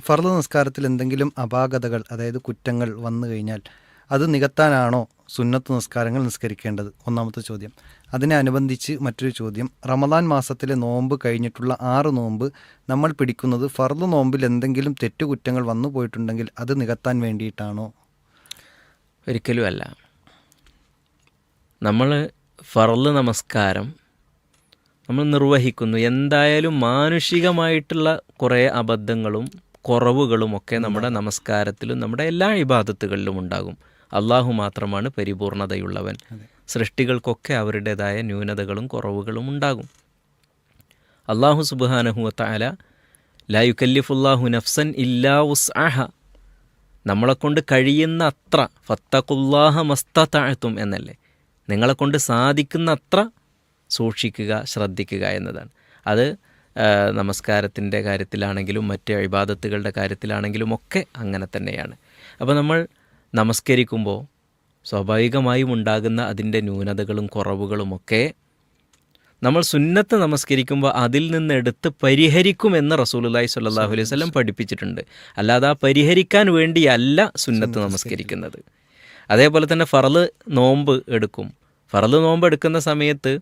ഫർള് നിസ്കാരത്തിൽ എന്തെങ്കിലും അപാകതകൾ, അതായത് കുറ്റങ്ങൾ വന്നു കഴിഞ്ഞാൽ അത് നികത്താനാണോ സുന്നത്ത് നിസ്കാരങ്ങൾ നിസ്കരിക്കേണ്ടത്? ഒന്നാമത്തെ ചോദ്യം. അതിനനുബന്ധിച്ച് മറ്റൊരു ചോദ്യം, റമദാൻ മാസത്തിലെ നോമ്പ് കഴിഞ്ഞിട്ടുള്ള 6 നോമ്പ് നമ്മൾ പിടിക്കുന്നത് ഫർള് നോമ്പിൽ എന്തെങ്കിലും തെറ്റുകുറ്റങ്ങൾ വന്നു പോയിട്ടുണ്ടെങ്കിൽ അത് നികത്താൻ വേണ്ടിയിട്ടാണോ? ഒരിക്കലും അല്ല. നമ്മൾ ഫർള് നമസ്കാരം നമ്മൾ നിർവഹിക്കുന്നു, എന്തായാലും മാനുഷികമായിട്ടുള്ള കുറേ അബദ്ധങ്ങളും കുറവുകളുമൊക്കെ നമ്മുടെ നമസ്കാരത്തിലും നമ്മുടെ എല്ലാ ഇബാദത്തുകളിലും ഉണ്ടാകും. അള്ളാഹു മാത്രമാണ് പരിപൂർണതയുള്ളവൻ. സൃഷ്ടികൾക്കൊക്കെ അവരുടേതായ ന്യൂനതകളും കുറവുകളും ഉണ്ടാകും. അള്ളാഹു സുബ്ഹാനഹു വ തആല ലാ യുകല്ലിഫുല്ലാഹു നഫ്സൻ ഇല്ലാ വുസ്അഹ, നമ്മളെക്കൊണ്ട് കഴിയുന്ന അത്ര, ഫത്തഖുല്ലാഹ മസ്തതഅതും എന്നല്ലേ, നിങ്ങളെക്കൊണ്ട് സാധിക്കുന്ന അത്ര സൂക്ഷിക്കുക, ശ്രദ്ധിക്കുക എന്നതാണ്. അത് നമസ്കാരത്തിൻ്റെ കാര്യത്തിലാണെങ്കിലും മറ്റ് ഇബാദത്തുകളുടെ കാര്യത്തിലാണെങ്കിലും ഒക്കെ അങ്ങനെ തന്നെയാണ്. അപ്പോൾ നമ്മൾ നമസ്കരിക്കുമ്പോൾ സ്വാഭാവികമായും ഉണ്ടാകുന്ന അതിൻ്റെ ന്യൂനതകളും കുറവുകളുമൊക്കെ നമ്മൾ സുന്നത്ത് നമസ്കരിക്കുമ്പോൾ അതിൽ നിന്നെടുത്ത് പരിഹരിക്കുമെന്ന് റസൂലുള്ളാഹി സ്വല്ലല്ലാഹു അലൈഹി വസല്ലം പഠിപ്പിച്ചിട്ടുണ്ട്. അല്ലാതെ ആ പരിഹരിക്കാൻ വേണ്ടിയല്ല സുന്നത്ത് നമസ്കരിക്കുന്നത്. അതേപോലെ തന്നെ ഫർള് നോമ്പ് എടുക്കും. ഫർള് നോമ്പ് എടുക്കുന്ന സമയത്ത്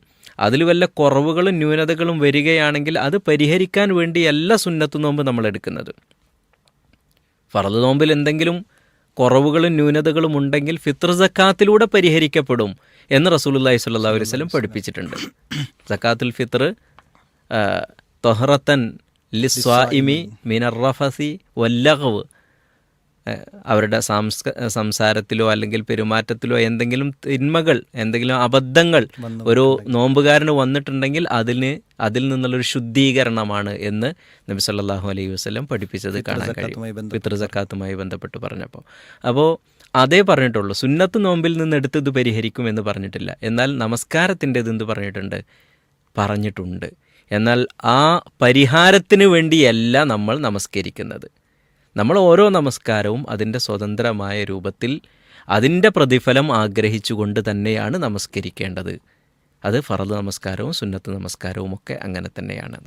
അതിൽ വല്ല കുറവുകളും ന്യൂനതകളും വരികയാണെങ്കിൽ അത് പരിഹരിക്കാൻ വേണ്ടിയല്ല സുന്നത്ത് നോമ്പ് നമ്മൾ എടുക്കുന്നത്. ഫർള് നോമ്പിൽ എന്തെങ്കിലും കുറവുകളും ന്യൂനതകളും ഉണ്ടെങ്കിൽ ഫിത്ർ സക്കാത്തിലൂടെ പരിഹരിക്കപ്പെടും എന്ന് റസൂലുള്ളാഹി സ്വല്ലല്ലാഹു അലൈഹി വസല്ലം പഠിപ്പിച്ചിട്ടുണ്ട്. സക്കാത്തുൽ ഫിത്ർ ത്വഹറത്തൻ ലിസ്വാഇമി മിനർ റഫസി വല്ലഗ്വ്, അവരുടെ സംസാരത്തിലോ അല്ലെങ്കിൽ പെരുമാറ്റത്തിലോ എന്തെങ്കിലും തിന്മകൾ, എന്തെങ്കിലും അബദ്ധങ്ങൾ ഒരു നോമ്പുകാരന് വന്നിട്ടുണ്ടെങ്കിൽ അതിൽ നിന്നുള്ളൊരു ശുദ്ധീകരണമാണ് എന്ന് നബി സല്ലല്ലാഹു അലൈഹി വസല്ലം പഠിപ്പിച്ചത് കാണാൻ കഴിയും. ഫിത്ർ സക്കാത്തുമായി ബന്ധപ്പെട്ട് പറഞ്ഞപ്പോൾ അതേ പറഞ്ഞിട്ടുള്ളൂ. സുന്നത്ത് നോമ്പിൽ നിന്ന് എടുത്ത് ഇത് പരിഹരിക്കും എന്ന് പറഞ്ഞിട്ടില്ല. എന്നാൽ നമസ്കാരത്തിൻ്റെത് എന്ത് പറഞ്ഞിട്ടുണ്ട്. എന്നാൽ ആ പരിഹാരത്തിന് വേണ്ടിയല്ല നമ്മൾ നമസ്കരിക്കുന്നത്. നമ്മൾ ഓരോ നമസ്കാരവും അതിൻ്റെ സ്വതന്ത്രമായ രൂപത്തിൽ അതിൻ്റെ പ്രതിഫലം ആഗ്രഹിച്ചുകൊണ്ട് തന്നെയാണ് നമസ്കരിക്കേണ്ടത്. അത് ഫർള് നമസ്കാരവും സുന്നത്ത് നമസ്കാരവും ഒക്കെ അങ്ങനെ തന്നെയാണ്.